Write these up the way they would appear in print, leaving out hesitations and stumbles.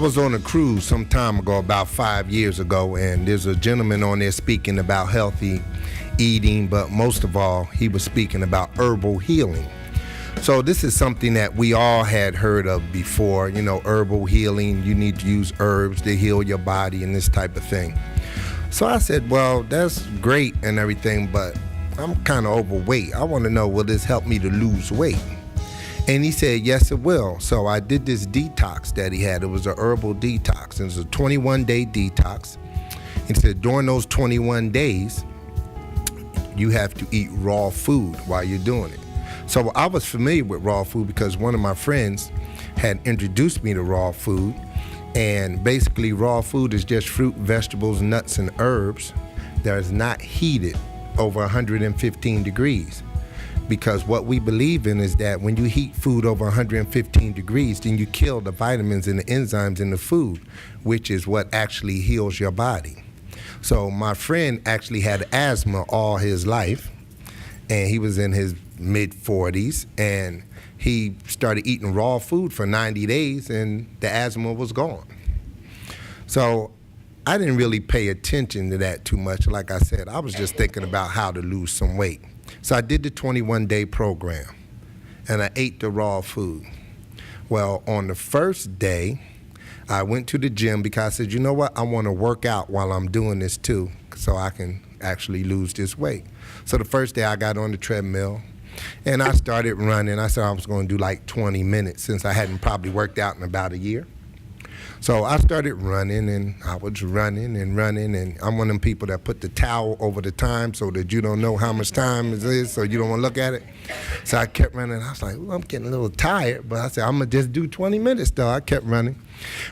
was on a cruise some time ago, about 5 years ago, and there's a gentleman on there speaking about healthy eating, but most of all, he was speaking about herbal healing. So this is something that we all had heard of before, you know, herbal healing. You need to use herbs to heal your body and this type of thing. So I said, well, that's great and everything, but I'm kind of overweight. I want to know, will this help me to lose weight? And he said, yes, it will. So I did this detox that he had. It was a herbal detox. It was a 21-day detox. He said, during those 21 days, you have to eat raw food while you're doing it. So I was familiar with raw food because one of my friends had introduced me to raw food. And basically, raw food is just fruit, vegetables, nuts, and herbs that is not heated over 115 degrees. Because what we believe in is that when you heat food over 115 degrees, then you kill the vitamins and the enzymes in the food, which is what actually heals your body. So my friend actually had asthma all his life, and he was in his mid-40s, and he started eating raw food for 90 days, and the asthma was gone. So I didn't really pay attention to that too much. Like I said, I was just thinking about how to lose some weight. So I did the 21-day program, and I ate the raw food. Well, on the first day, I went to the gym because I said, you know what, I want to work out while I'm doing this too, so I can actually lose this weight. So the first day I got on the treadmill, and I started running. I said I was going to do like 20 minutes since I hadn't probably worked out in about a year. So I started running, and I was running, and I'm one of them people that put the towel over the time so that you don't know how much time it is, so you don't want to look at it. So I kept running. I was like, well, I'm getting a little tired, but I said, I'm going to just do 20 minutes, though. I kept running.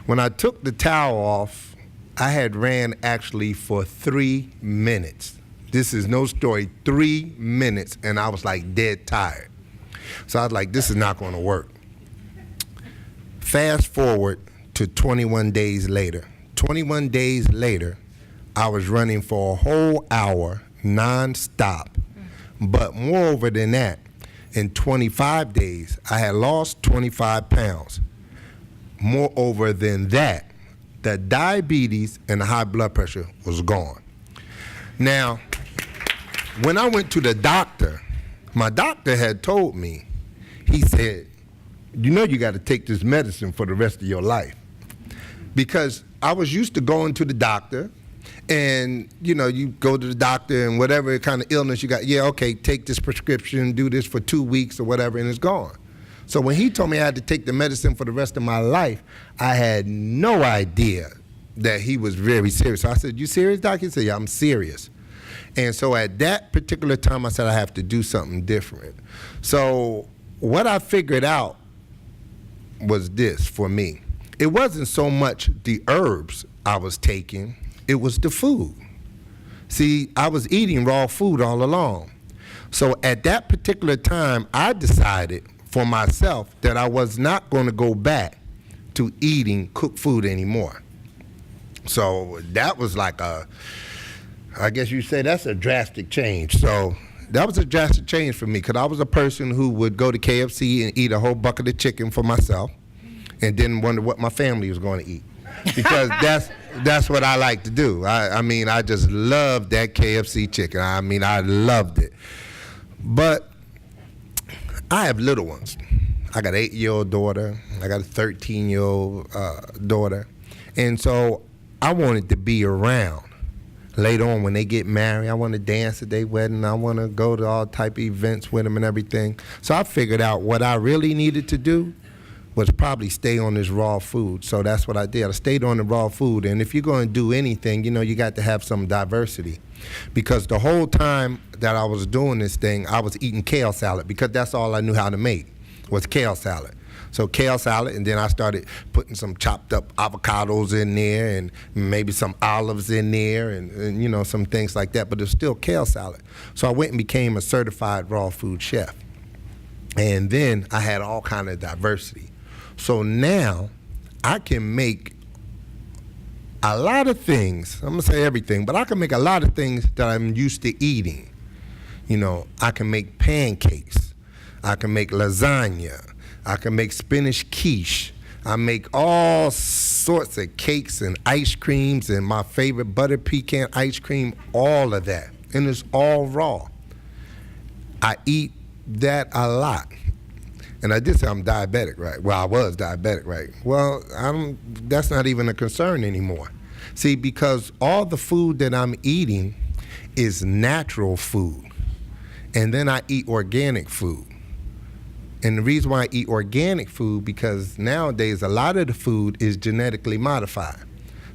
When I took the towel off, I had ran actually for 3 minutes. This is no story, 3 minutes, and I was like dead tired. So I was like, this is not going to work. Fast forward to 21 days later. 21 days later, I was running for a whole hour non-stop. But moreover than that, in 25 days, I had lost 25 pounds. Moreover than that, the diabetes and the high blood pressure was gone. Now, when I went to the doctor, my doctor had told me, he said, you know you got to take this medicine for the rest of your life. Because I was used to going to the doctor, and you know, you go to the doctor and whatever kind of illness you got, yeah, okay, take this prescription, do this for 2 weeks or whatever, and it's gone. So when he told me I had to take the medicine for the rest of my life, I had no idea that he was very serious. So I said, you serious, doc? He said, yeah, I'm serious. And so at that particular time, I said, I have to do something different. So what I figured out was this for me. It wasn't so much the herbs I was taking, it was the food. See, I was eating raw food all along. So at that particular time, I decided for myself that I was not going to go back to eating cooked food anymore. So that was like I guess you say that's a drastic change. So that was a drastic change for me, because I was a person who would go to KFC and eat a whole bucket of chicken for myself and then wonder what my family was going to eat. Because that's what I like to do. I mean, I just loved that KFC chicken. I mean, I loved it. But I have little ones. I got an 8-year-old daughter. I got a 13-year-old daughter. And so I wanted to be around. Later on, when they get married, I want to dance at their wedding. I want to go to all type of events with them and everything. So I figured out what I really needed to do was probably stay on this raw food. So that's what I did. I stayed on the raw food. And if you're going to do anything, you know, you got to have some diversity. Because the whole time that I was doing this thing, I was eating kale salad, because that's all I knew how to make was kale salad. So kale salad, and then I started putting some chopped up avocados in there and maybe some olives in there and you know, some things like that, but it's still kale salad. So I went and became a certified raw food chef. And then I had all kind of diversity. So now I can make a lot of things. I'm gonna say everything, but I can make a lot of things that I'm used to eating. You know, I can make pancakes. I can make lasagna. I can make spinach quiche. I make all sorts of cakes and ice creams and my favorite butter pecan ice cream, all of that. And it's all raw. I eat that a lot. And I did say I'm diabetic, right? Well, I was diabetic, right? Well, that's not even a concern anymore. See, because all the food that I'm eating is natural food. And then I eat organic food. And the reason why I eat organic food, because nowadays a lot of the food is genetically modified.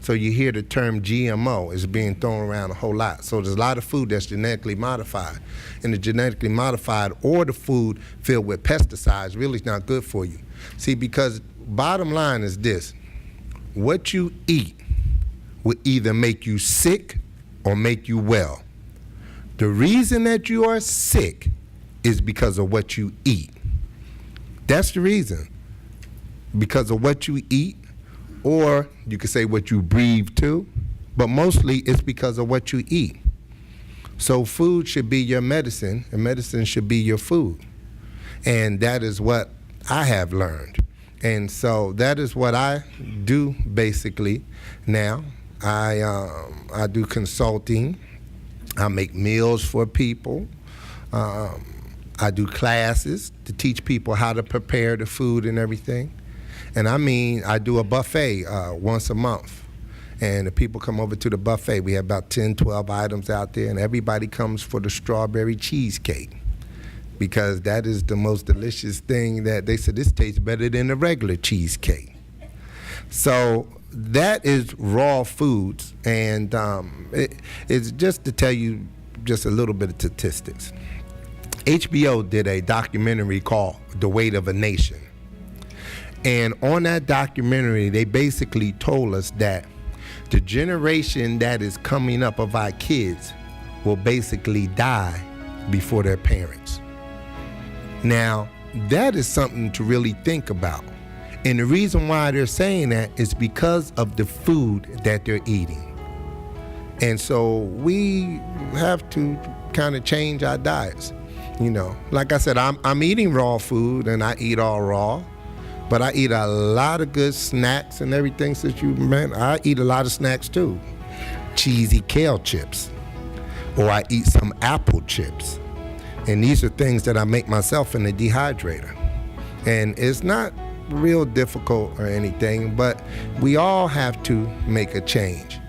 So you hear the term GMO is being thrown around a whole lot. So there's a lot of food that's genetically modified. And the genetically modified or the food filled with pesticides really is not good for you. See, because bottom line is this, what you eat will either make you sick or make you well. The reason that you are sick is because of what you eat. That's the reason. Because of what you eat, or you could say what you breathe too, but mostly it's because of what you eat. So food should be your medicine, and medicine should be your food. And that is what I have learned. And so that is what I do basically now. I do consulting. I make meals for people. I do classes to teach people how to prepare the food and everything. And I do a buffet once a month. And the people come over to the buffet. We have about 10, 12 items out there, and everybody comes for the strawberry cheesecake because that is the most delicious thing that they said, this tastes better than the regular cheesecake. So that is raw foods, and it's just to tell you just a little bit of statistics. HBO did a documentary called The Weight of a Nation. And on that documentary, they basically told us that the generation that is coming up of our kids will basically die before their parents. Now, that is something to really think about. And the reason why they're saying that is because of the food that they're eating. And so we have to kind of change our diets. You know, like I said, I'm eating raw food and I eat all raw, but I eat a lot of good snacks and everything since you meant. I eat a lot of snacks too. Cheesy kale chips, or I eat some apple chips. And these are things that I make myself in the dehydrator. And it's not real difficult or anything, but we all have to make a change.